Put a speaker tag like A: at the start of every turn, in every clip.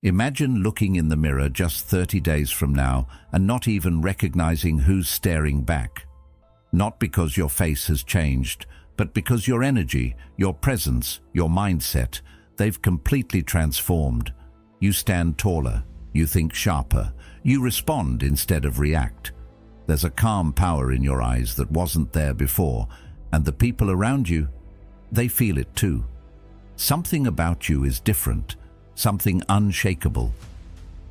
A: Imagine looking in the mirror just 30 days from now and not even recognizing who's staring back. Not because your face has changed, but because your energy, your presence, your mindset, they've completely transformed. You stand taller, you think sharper, you respond instead of react. There's a calm power in your eyes that wasn't there before, and the people around you, they feel it too. Something about you is different, something unshakable.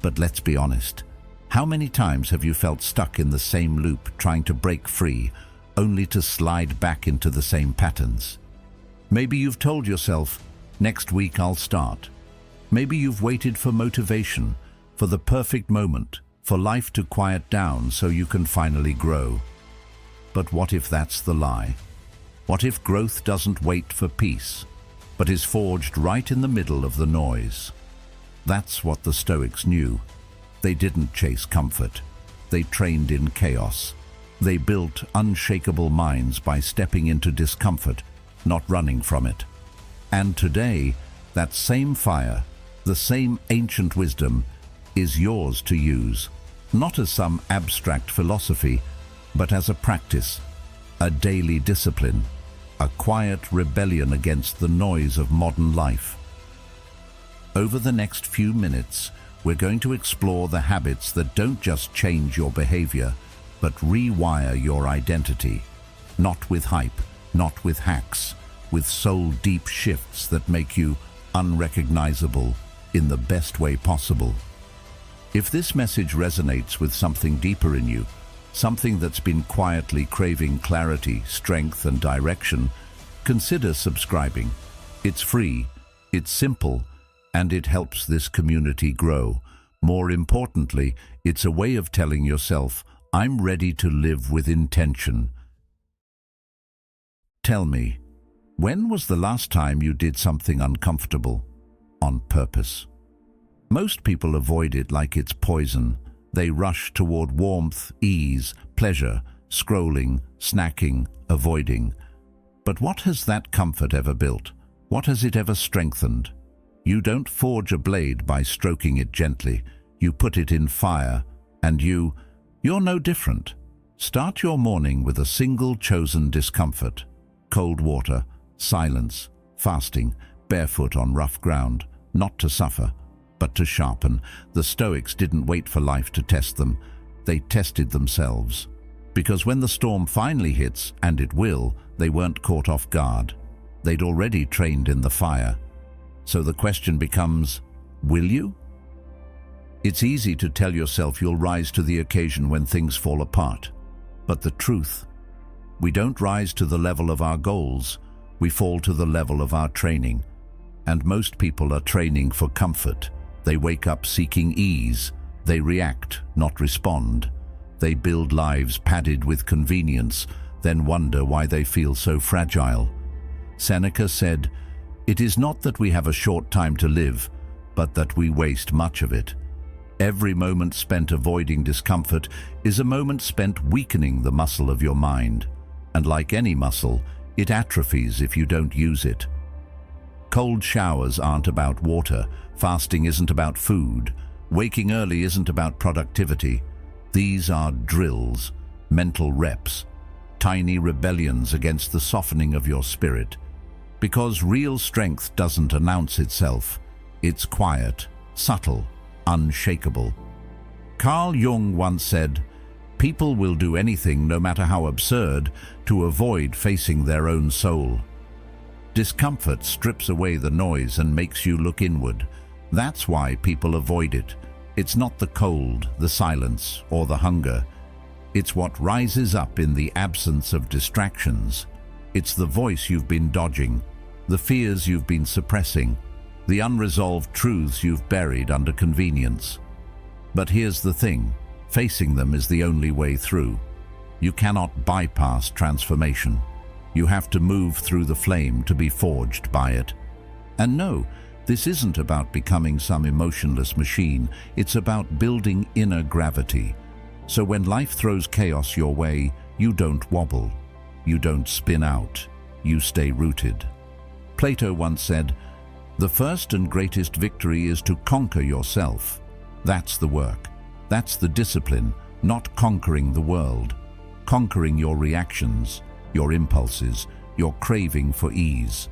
A: But let's be honest, how many times have you felt stuck in the same loop trying to break free, only to slide back into the same patterns? Maybe you've told yourself, next week I'll start. Maybe you've waited for motivation, for the perfect moment, for life to quiet down so you can finally grow. But what if that's the lie? What if growth doesn't wait for peace, but is forged right in the middle of the noise? That's what the Stoics knew. They didn't chase comfort. They trained in chaos. They built unshakable minds by stepping into discomfort, not running from it. And today, that same fire, the same ancient wisdom, is yours to use, not as some abstract philosophy, but as a practice, a daily discipline, a quiet rebellion against the noise of modern life. Over the next few minutes, we're going to explore the habits that don't just change your behavior, but rewire your identity. Not with hype, not with hacks, with soul-deep shifts that make you unrecognizable in the best way possible. If this message resonates with something deeper in you, something that's been quietly craving clarity, strength, and direction, consider subscribing. It's free, it's simple, and it helps this community grow. More importantly, it's a way of telling yourself, I'm ready to live with intention. Tell me, when was the last time you did something uncomfortable on purpose? Most people avoid it like it's poison. They rush toward warmth, ease, pleasure, scrolling, snacking, avoiding. But what has that comfort ever built? What has it ever strengthened? You don't forge a blade by stroking it gently. You put it in fire, and you're no different. Start your morning with a single chosen discomfort. Cold water, silence, fasting, barefoot on rough ground, not to suffer, but to sharpen. The Stoics didn't wait for life to test them. They tested themselves. Because when the storm finally hits, and it will, they weren't caught off guard. They'd already trained in the fire. So the question becomes, will you? It's easy to tell yourself you'll rise to the occasion when things fall apart. But the truth, we don't rise to the level of our goals. We fall to the level of our training. And most people are training for comfort. They wake up seeking ease. They react, not respond. They build lives padded with convenience, then wonder why they feel so fragile. Seneca said, "It is not that we have a short time to live, but that we waste much of it." Every moment spent avoiding discomfort is a moment spent weakening the muscle of your mind. And like any muscle, it atrophies if you don't use it. Cold showers aren't about water. Fasting isn't about food. Waking early isn't about productivity. These are drills, mental reps, tiny rebellions against the softening of your spirit. Because real strength doesn't announce itself. It's quiet, subtle, unshakable. Carl Jung once said, "People will do anything, no matter how absurd, to avoid facing their own soul." Discomfort strips away the noise and makes you look inward. That's why people avoid it. It's not the cold, the silence, or the hunger. It's what rises up in the absence of distractions. It's the voice you've been dodging, the fears you've been suppressing, the unresolved truths you've buried under convenience. But here's the thing, facing them is the only way through. You cannot bypass transformation. You have to move through the flame to be forged by it. And no, this isn't about becoming some emotionless machine. It's about building inner gravity. So when life throws chaos your way, you don't wobble. You don't spin out. You stay rooted. Plato once said, The first and greatest victory is to conquer yourself. That's the work. That's the discipline, not conquering the world. Conquering your reactions, your impulses, your craving for ease.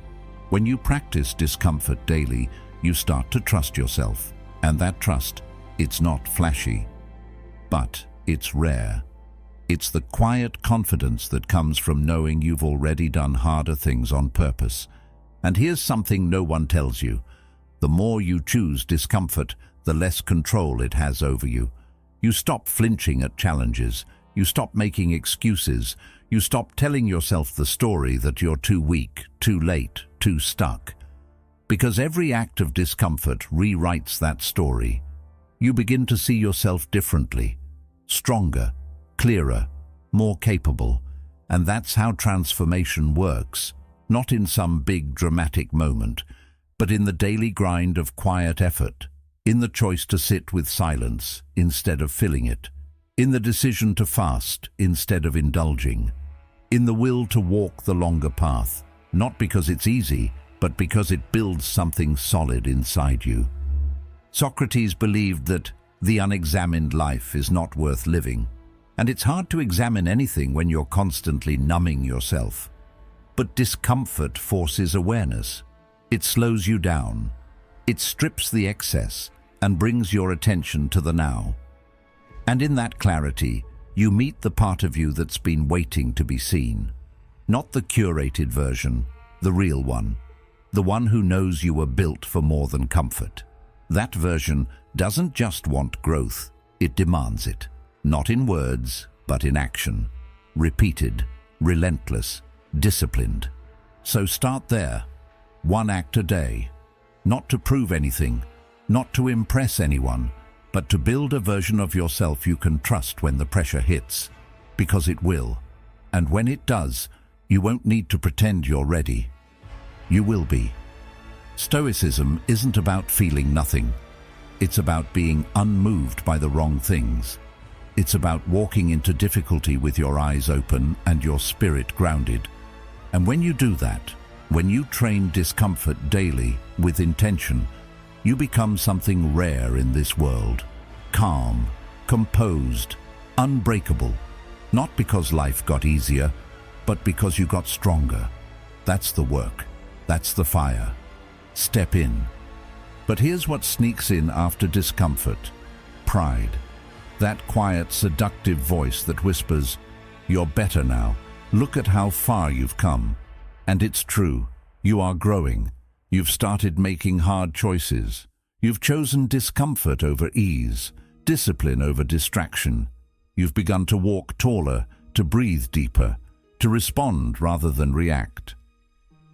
A: When you practice discomfort daily, you start to trust yourself. And that trust, it's not flashy, but it's rare. It's the quiet confidence that comes from knowing you've already done harder things on purpose. And here's something no one tells you. The more you choose discomfort, the less control it has over you. You stop flinching at challenges. You stop making excuses. You stop telling yourself the story that you're too weak, too late, too stuck. Because every act of discomfort rewrites that story. You begin to see yourself differently, stronger, clearer, more capable. And that's how transformation works, not in some big dramatic moment, but in the daily grind of quiet effort, in the choice to sit with silence instead of filling it, in the decision to fast instead of indulging, in the will to walk the longer path, not because it's easy, but because it builds something solid inside you. Socrates believed that the unexamined life is not worth living, and it's hard to examine anything when you're constantly numbing yourself. But discomfort forces awareness. It slows you down. It strips the excess and brings your attention to the now. And in that clarity, you meet the part of you that's been waiting to be seen. Not the curated version, the real one. The one who knows you were built for more than comfort. That version doesn't just want growth, it demands it. Not in words, but in action. Repeated, relentless, disciplined. So start there. One act a day. Not to prove anything, not to impress anyone, but to build a version of yourself you can trust when the pressure hits. Because it will. And when it does, you won't need to pretend you're ready. You will be. Stoicism isn't about feeling nothing. It's about being unmoved by the wrong things. It's about walking into difficulty with your eyes open and your spirit grounded. And when you do that, when you train discomfort daily with intention, you become something rare in this world. Calm, composed, unbreakable. Not because life got easier, but because you got stronger. That's the work. That's the fire. Step in. But here's what sneaks in after discomfort. Pride. That quiet, seductive voice that whispers, "You're better now. Look at how far you've come." And it's true. You are growing. You've started making hard choices. You've chosen discomfort over ease, discipline over distraction. You've begun to walk taller, to breathe deeper, to respond rather than react.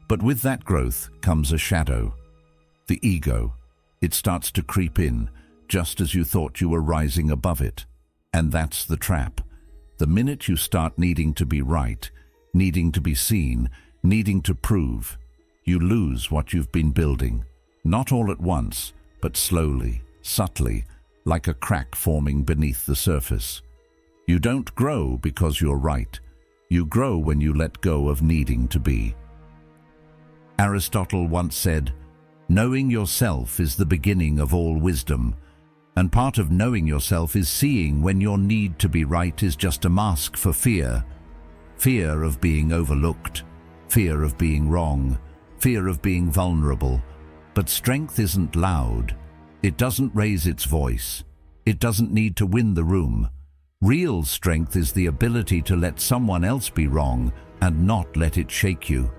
A: But with that growth comes a shadow. The ego. It starts to creep in, just as you thought you were rising above it. And that's the trap. The minute you start needing to be right, needing to be seen, needing to prove, you lose what you've been building. Not all at once, but slowly, subtly, like a crack forming beneath the surface. You don't grow because you're right. You grow when you let go of needing to be. Aristotle once said, "Knowing yourself is the beginning of all wisdom." And part of knowing yourself is seeing when your need to be right is just a mask for fear. Fear of being overlooked, fear of being wrong, fear of being vulnerable. But strength isn't loud. It doesn't raise its voice. It doesn't need to win the room. Real strength is the ability to let someone else be wrong and not let it shake you.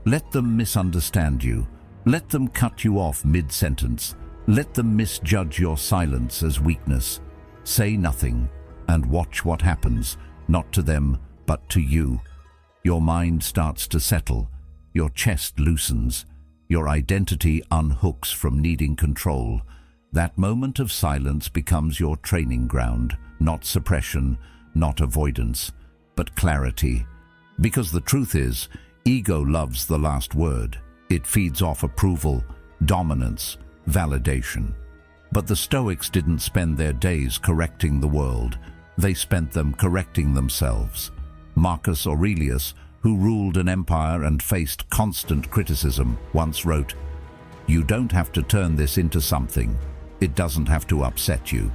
A: Let them misunderstand you. Let them cut you off mid-sentence. Let them misjudge your silence as weakness. Say nothing and watch what happens, not to them, but to you. Your mind starts to settle. Your chest loosens. Your identity unhooks from needing control. That moment of silence becomes your training ground, not suppression, not avoidance, but clarity. Because the truth is, ego loves the last word. It feeds off approval, dominance, validation. But the Stoics didn't spend their days correcting the world. They spent them correcting themselves. Marcus Aurelius, who ruled an empire and faced constant criticism, once wrote, You don't have to turn this into something. It doesn't have to upset you.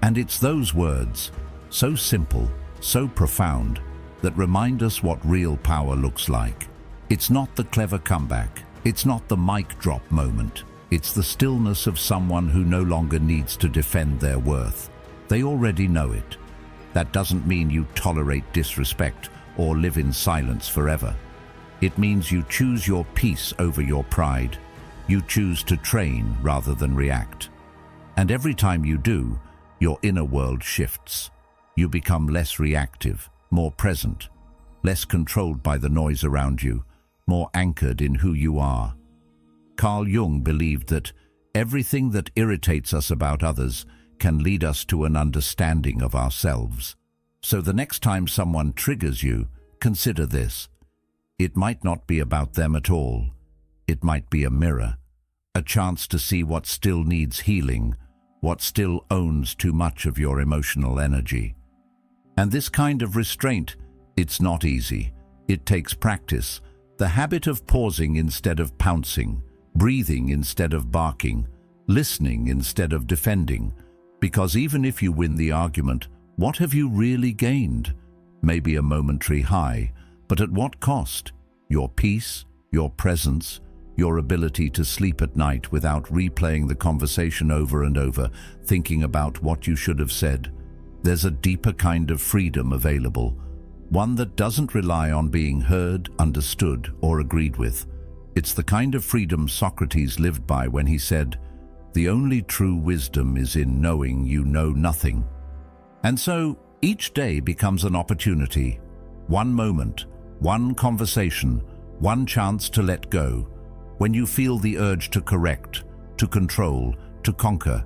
A: And it's those words, so simple, so profound, that remind us what real power looks like. It's not the clever comeback. It's not the mic drop moment. It's the stillness of someone who no longer needs to defend their worth. They already know it. That doesn't mean you tolerate disrespect or live in silence forever. It means you choose your peace over your pride. You choose to train rather than react. And every time you do, your inner world shifts. You become less reactive, more present, less controlled by the noise around you, more anchored in who you are. Carl Jung believed that everything that irritates us about others can lead us to an understanding of ourselves. So the next time someone triggers you, consider this. It might not be about them at all. It might be a mirror, a chance to see what still needs healing, what still owns too much of your emotional energy. And this kind of restraint, it's not easy. It takes practice, the habit of pausing instead of pouncing, breathing instead of barking, listening instead of defending. Because even if you win the argument, what have you really gained? Maybe a momentary high, but at what cost? Your peace, your presence, your ability to sleep at night without replaying the conversation over and over, thinking about what you should have said. There's a deeper kind of freedom available, one that doesn't rely on being heard, understood, or agreed with. It's the kind of freedom Socrates lived by when he said, "The only true wisdom is in knowing you know nothing." And so, each day becomes an opportunity, one moment, one conversation, one chance to let go. When you feel the urge to correct, to control, to conquer,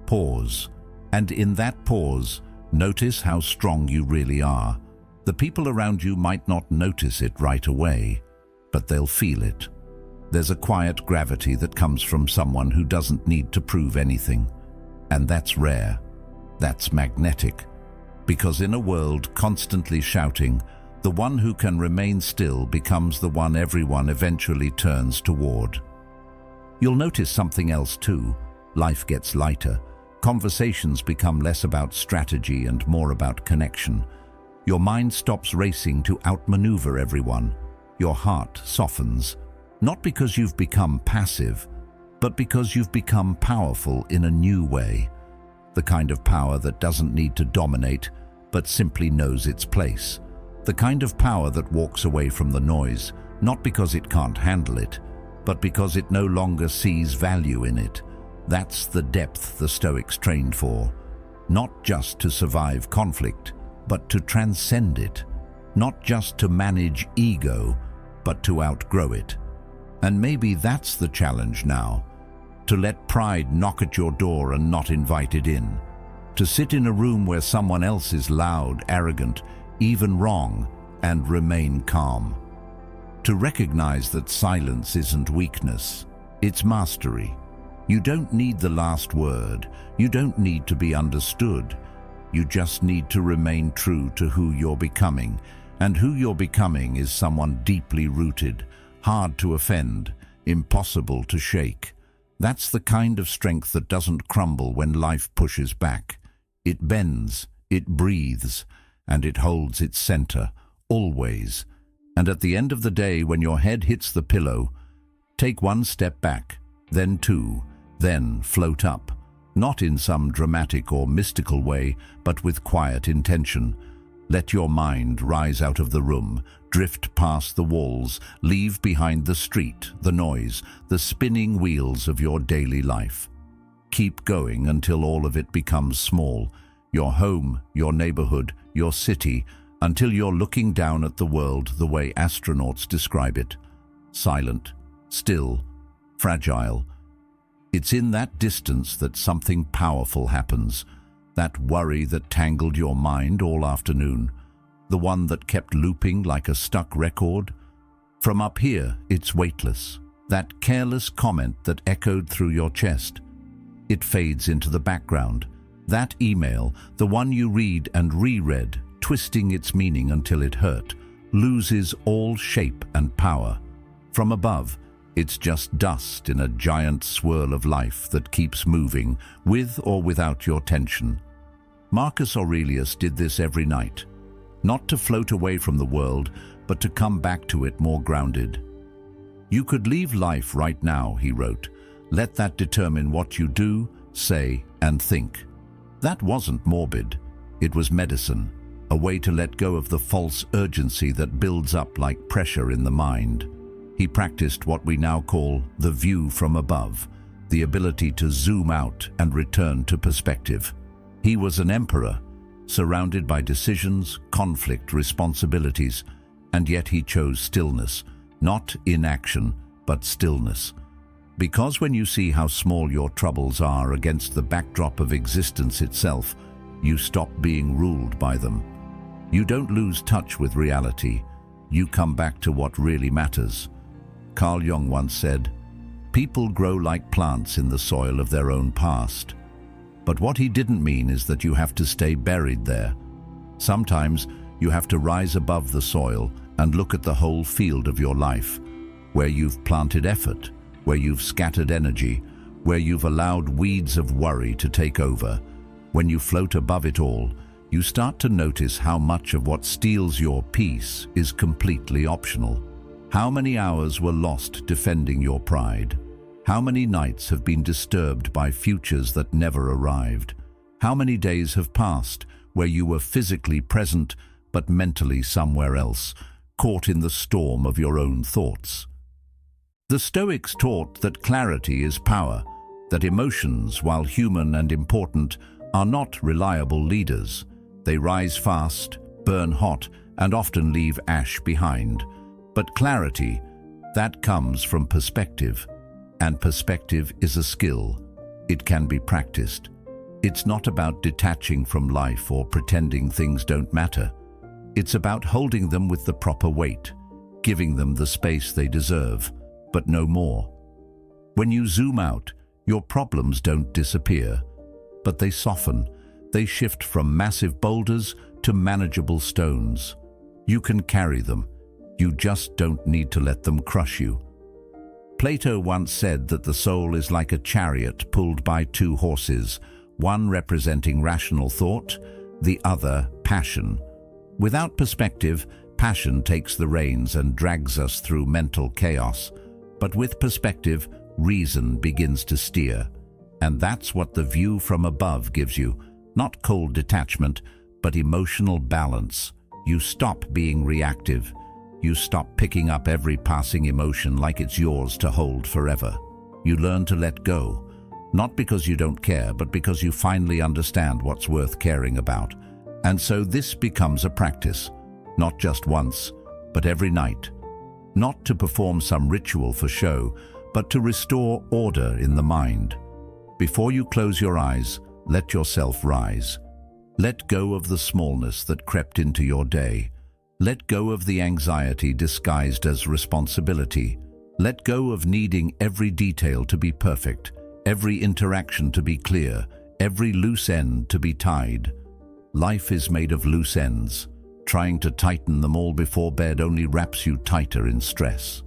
A: pause. And in that pause, notice how strong you really are. The people around you might not notice it right away, but they'll feel it. There's a quiet gravity that comes from someone who doesn't need to prove anything. And that's rare. That's magnetic. Because in a world constantly shouting, the one who can remain still becomes the one everyone eventually turns toward. You'll notice something else too. Life gets lighter. Conversations become less about strategy and more about connection. Your mind stops racing to outmaneuver everyone. Your heart softens. Not because you've become passive, but because you've become powerful in a new way. The kind of power that doesn't need to dominate, but simply knows its place. The kind of power that walks away from the noise, not because it can't handle it, but because it no longer sees value in it. That's the depth the Stoics trained for. Not just to survive conflict, but to transcend it. Not just to manage ego, but to outgrow it. And maybe that's the challenge now. To let pride knock at your door and not invite it in. To sit in a room where someone else is loud, arrogant, even wrong, and remain calm. To recognize that silence isn't weakness, it's mastery. You don't need the last word. You don't need to be understood. You just need to remain true to who you're becoming. And who you're becoming is someone deeply rooted, hard to offend, impossible to shake. That's the kind of strength that doesn't crumble when life pushes back. It bends, it breathes, and it holds its center, always. And at the end of the day, when your head hits the pillow, take one step back, then two, then float up. Not in some dramatic or mystical way, but with quiet intention. Let your mind rise out of the room, drift past the walls, leave behind the street, the noise, the spinning wheels of your daily life. Keep going until all of it becomes small. Your home, your neighborhood, your city, until you're looking down at the world the way astronauts describe it. Silent, still, fragile. It's in that distance that something powerful happens. That worry that tangled your mind all afternoon. The one that kept looping like a stuck record. From up here, it's weightless. That careless comment that echoed through your chest. It fades into the background. That email, the one you read and reread, twisting its meaning until it hurt, loses all shape and power. From above, It's just dust in a giant swirl of life that keeps moving, with or without your tension. Marcus Aurelius did this every night, not to float away from the world, but to come back to it more grounded. "You could leave life right now," he wrote. "Let that determine what you do, say, and think." That wasn't morbid. It was medicine, a way to let go of the false urgency that builds up like pressure in the mind. He practiced what we now call the view from above, the ability to zoom out and return to perspective. He was an emperor, surrounded by decisions, conflict, responsibilities, and yet he chose stillness, not inaction, but stillness. Because when you see how small your troubles are against the backdrop of existence itself, you stop being ruled by them. You don't lose touch with reality. You come back to what really matters. Carl Jung once said, "People grow like plants in the soil of their own past." But what he didn't mean is that you have to stay buried there. Sometimes you have to rise above the soil and look at the whole field of your life, where you've planted effort, where you've scattered energy, where you've allowed weeds of worry to take over. When you float above it all, you start to notice how much of what steals your peace is completely optional. How many hours were lost defending your pride? How many nights have been disturbed by futures that never arrived? How many days have passed where you were physically present but mentally somewhere else, caught in the storm of your own thoughts? The Stoics taught that clarity is power, that emotions, while human and important, are not reliable leaders. They rise fast, burn hot, and often leave ash behind. But clarity, that comes from perspective. And perspective is a skill. It can be practiced. It's not about detaching from life or pretending things don't matter. It's about holding them with the proper weight, giving them the space they deserve, but no more. When you zoom out, your problems don't disappear, but they soften. They shift from massive boulders to manageable stones. You can carry them. You just don't need to let them crush you. Plato once said that the soul is like a chariot pulled by two horses, one representing rational thought, the other passion. Without perspective, passion takes the reins and drags us through mental chaos. But with perspective, reason begins to steer. And that's what the view from above gives you. Not cold detachment, but emotional balance. You stop being reactive. You stop picking up every passing emotion like it's yours to hold forever. You learn to let go, not because you don't care, but because you finally understand what's worth caring about. And so this becomes a practice, not just once, but every night. Not to perform some ritual for show, but to restore order in the mind. Before you close your eyes, let yourself rise. Let go of the smallness that crept into your day. Let go of the anxiety disguised as responsibility. Let go of needing every detail to be perfect, every interaction to be clear, every loose end to be tied. Life is made of loose ends. Trying to tighten them all before bed only wraps you tighter in stress.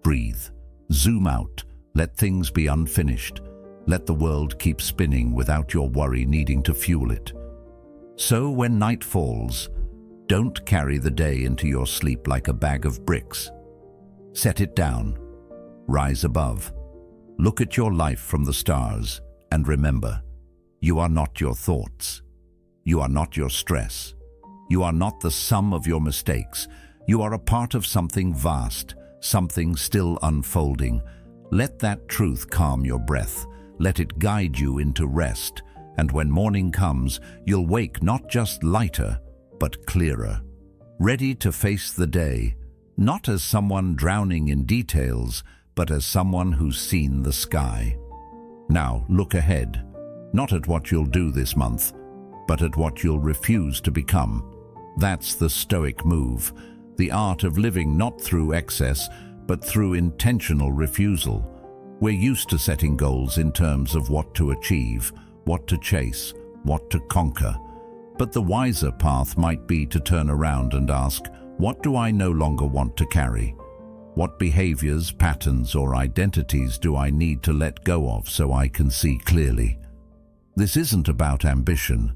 A: Breathe. Zoom out. Let things be unfinished. Let the world keep spinning without your worry needing to fuel it. So when night falls, don't carry the day into your sleep like a bag of bricks. Set it down. Rise above. Look at your life from the stars and remember, you are not your thoughts. You are not your stress. You are not the sum of your mistakes. You are a part of something vast, something still unfolding. Let that truth calm your breath. Let it guide you into rest. And when morning comes, you'll wake not just lighter, but clearer. Ready to face the day, not as someone drowning in details, but as someone who's seen the sky. Now look ahead, not at what you'll do this month, but at what you'll refuse to become. That's the Stoic move, the art of living not through excess, but through intentional refusal. We're used to setting goals in terms of what to achieve, what to chase, what to conquer. But the wiser path might be to turn around and ask, what do I no longer want to carry? What behaviors, patterns, or identities do I need to let go of so I can see clearly? This isn't about ambition.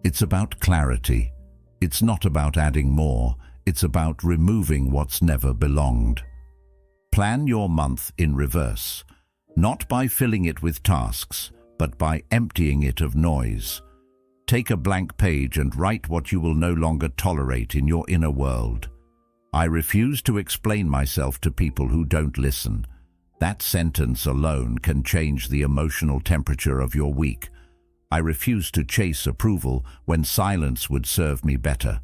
A: It's about clarity. It's not about adding more. It's about removing what's never belonged. Plan your month in reverse, not by filling it with tasks, but by emptying it of noise. Take a blank page and write what you will no longer tolerate in your inner world. I refuse to explain myself to people who don't listen. That sentence alone can change the emotional temperature of your week. I refuse to chase approval when silence would serve me better.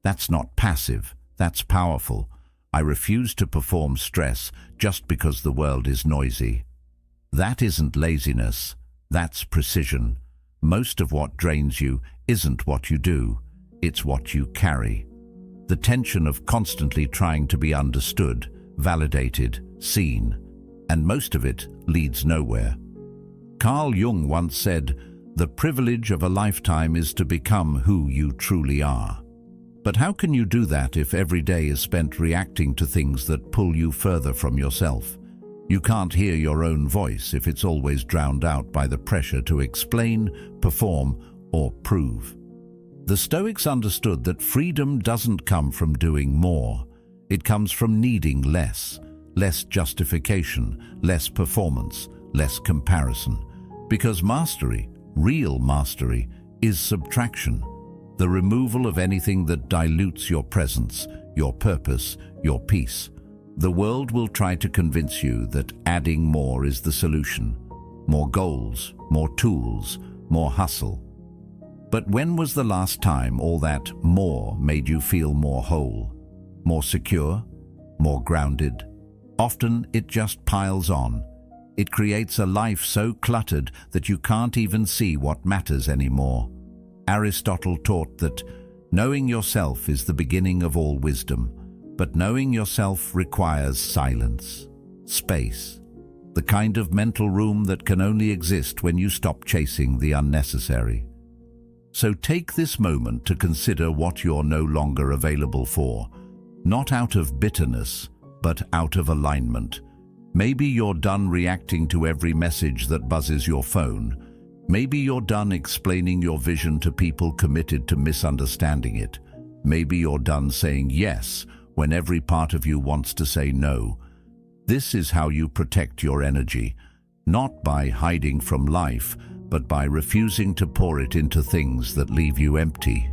A: That's not passive, that's powerful. I refuse to perform stress just because the world is noisy. That isn't laziness, that's precision. Most of what drains you isn't what you do, it's what you carry. The tension of constantly trying to be understood, validated, seen, and most of it leads nowhere. Carl Jung once said, "The privilege of a lifetime is to become who you truly are." But how can you do that if every day is spent reacting to things that pull you further from yourself? You can't hear your own voice if it's always drowned out by the pressure to explain, perform, or prove. The Stoics understood that freedom doesn't come from doing more. It comes from needing less justification, less performance, less comparison. Because mastery, real mastery, is subtraction. The removal of anything that dilutes your presence, your purpose, your peace. The world will try to convince you that adding more is the solution. More goals, more tools, more hustle. But when was the last time all that more made you feel more whole, more secure, more grounded? Often it just piles on. It creates a life so cluttered that you can't even see what matters anymore. Aristotle taught that knowing yourself is the beginning of all wisdom, but knowing yourself requires silence, space, the kind of mental room that can only exist when you stop chasing the unnecessary. So take this moment to consider what you're no longer available for, not out of bitterness, but out of alignment. Maybe you're done reacting to every message that buzzes your phone. Maybe you're done explaining your vision to people committed to misunderstanding it. Maybe you're done saying yes when every part of you wants to say no. This is how you protect your energy, not by hiding from life, but by refusing to pour it into things that leave you empty.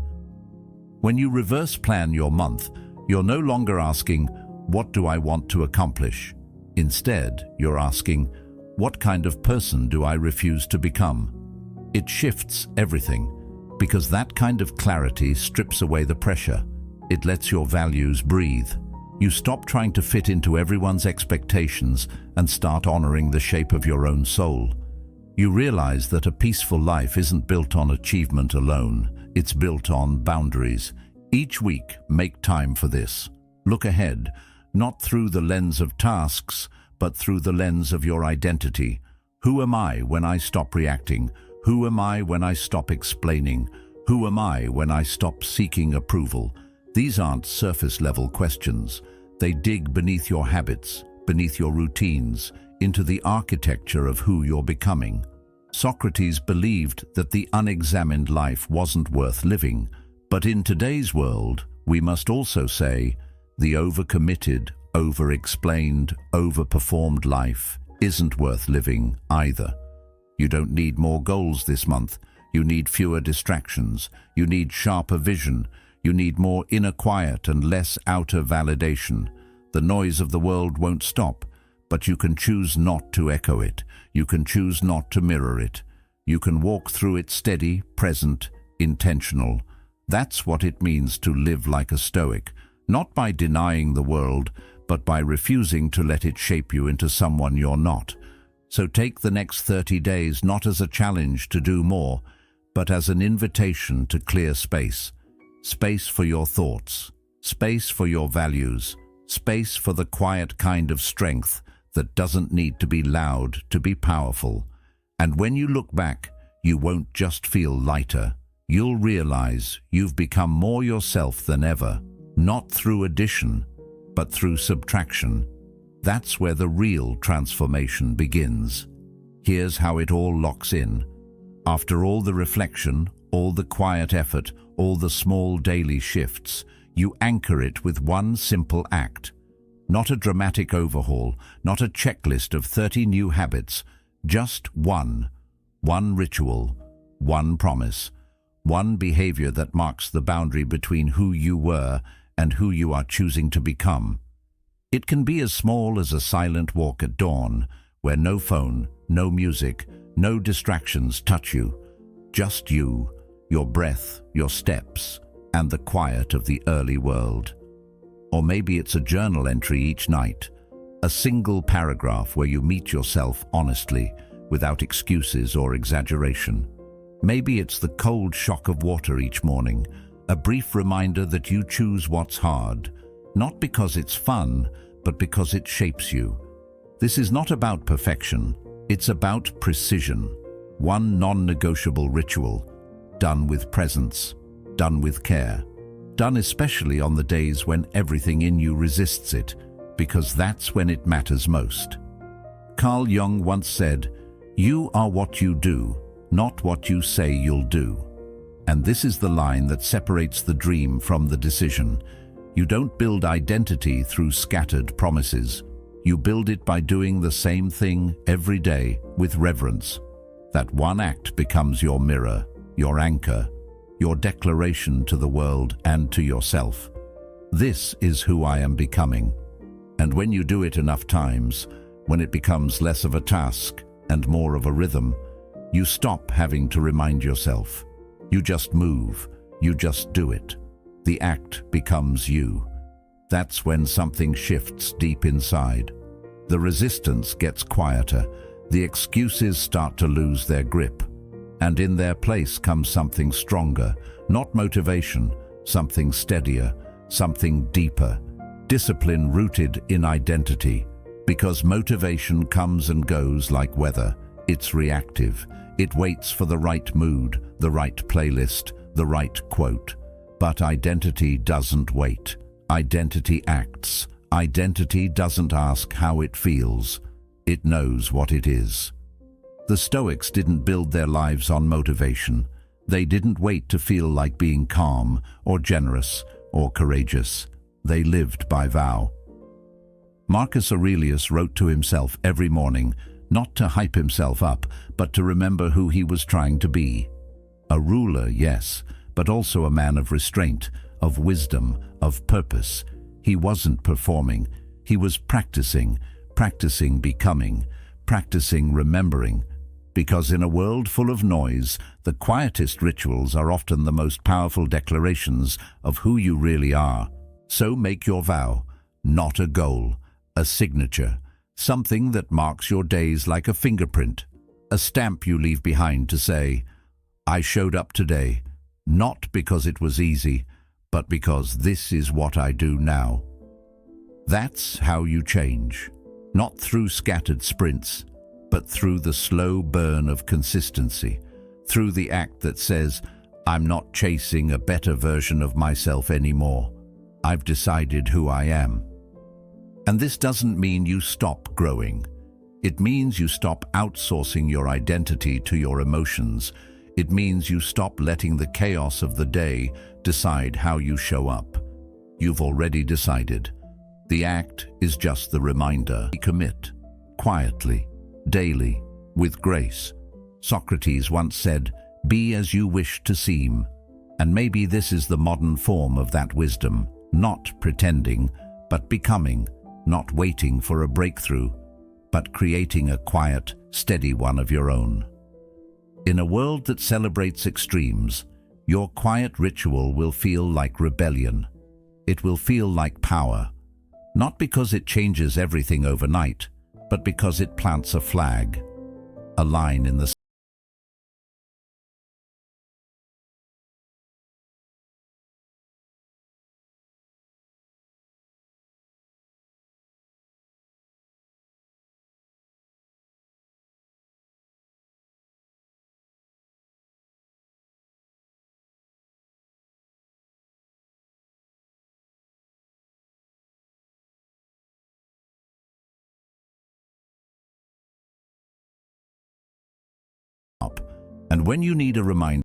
A: When you reverse plan your month, you're no longer asking, "What do I want to accomplish?" Instead, you're asking, "What kind of person do I refuse to become?" It shifts everything, because that kind of clarity strips away the pressure. It lets your values breathe. You stop trying to fit into everyone's expectations and start honoring the shape of your own soul. You realize that a peaceful life isn't built on achievement alone. It's built on boundaries. Each week, make time for this. Look ahead, not through the lens of tasks, but through the lens of your identity. Who am I when I stop reacting? Who am I when I stop explaining? Who am I when I stop seeking approval? These aren't surface-level questions. They dig beneath your habits, beneath your routines, into the architecture of who you're becoming. Socrates believed that the unexamined life wasn't worth living, but in today's world, we must also say, the overcommitted, over-explained, over-performed life isn't worth living either. You don't need more goals this month. You need fewer distractions. You need sharper vision. You need more inner quiet and less outer validation. The noise of the world won't stop, but you can choose not to echo it. You can choose not to mirror it. You can walk through it steady, present, intentional. That's what it means to live like a Stoic, not by denying the world, but by refusing to let it shape you into someone you're not. So take the next 30 days not as a challenge to do more, but as an invitation to clear space. Space for your thoughts, space for your values, space for the quiet kind of strength that doesn't need to be loud to be powerful. And when you look back, you won't just feel lighter. You'll realize you've become more yourself than ever, not through addition, but through subtraction. That's where the real transformation begins. Here's how it all locks in. After all the reflection, all the quiet effort, all the small daily shifts, you anchor it with one simple act. Not a dramatic overhaul, not a checklist of 30 new habits, just one ritual, one promise, one behavior that marks the boundary between who you were and who you are choosing to become. It can be as small as a silent walk at dawn, where no phone, no music, no distractions touch you. Just you, your breath, your steps, and the quiet of the early world. Or maybe it's a journal entry each night, a single paragraph where you meet yourself honestly, without excuses or exaggeration. Maybe it's the cold shock of water each morning, a brief reminder that you choose what's hard, not because it's fun, but because it shapes you. This is not about perfection, it's about precision. One non-negotiable ritual, done with presence, done with care, done especially on the days when everything in you resists it, because that's when it matters most. Carl Jung once said, "You are what you do, not what you say you'll do." And this is the line that separates the dream from the decision. You don't build identity through scattered promises. You build it by doing the same thing every day with reverence. That one act becomes your mirror, your anchor, your declaration to the world and to yourself. This is who I am becoming. And when you do it enough times, when it becomes less of a task and more of a rhythm, you stop having to remind yourself. You just move, you just do it. The act becomes you. That's when something shifts deep inside. The resistance gets quieter, the excuses start to lose their grip, and in their place comes something stronger, not motivation, something steadier, something deeper, discipline rooted in identity. Because motivation comes and goes like weather, it's reactive. It waits for the right mood, the right playlist, the right quote. But identity doesn't wait. Identity acts. Identity doesn't ask how it feels. It knows what it is. The Stoics didn't build their lives on motivation. They didn't wait to feel like being calm or generous or courageous. They lived by vow. Marcus Aurelius wrote to himself every morning, not to hype himself up, but to remember who he was trying to be. A ruler, yes, but also a man of restraint, of wisdom, of purpose. He wasn't performing. He was practicing becoming, practicing remembering. Because in a world full of noise, the quietest rituals are often the most powerful declarations of who you really are. So make your vow, not a goal, a signature, something that marks your days like a fingerprint, a stamp you leave behind to say, I showed up today, not because it was easy, but because this is what I do now. That's how you change, not through scattered sprints, but through the slow burn of consistency, through the act that says, I'm not chasing a better version of myself anymore. I've decided who I am. And this doesn't mean you stop growing. It means you stop outsourcing your identity to your emotions. It means you stop letting the chaos of the day decide how you show up. You've already decided. The act is just the reminder. Commit, quietly, daily, with grace. Socrates once said, be as you wish to seem. And maybe this is the modern form of that wisdom, not pretending, but becoming, not waiting for a breakthrough, but creating a quiet, steady one of your own. In a world that celebrates extremes, your quiet ritual will feel like rebellion. It will feel like power, not because it changes everything overnight, but because it plants a flag, a line in the And when you need a reminder,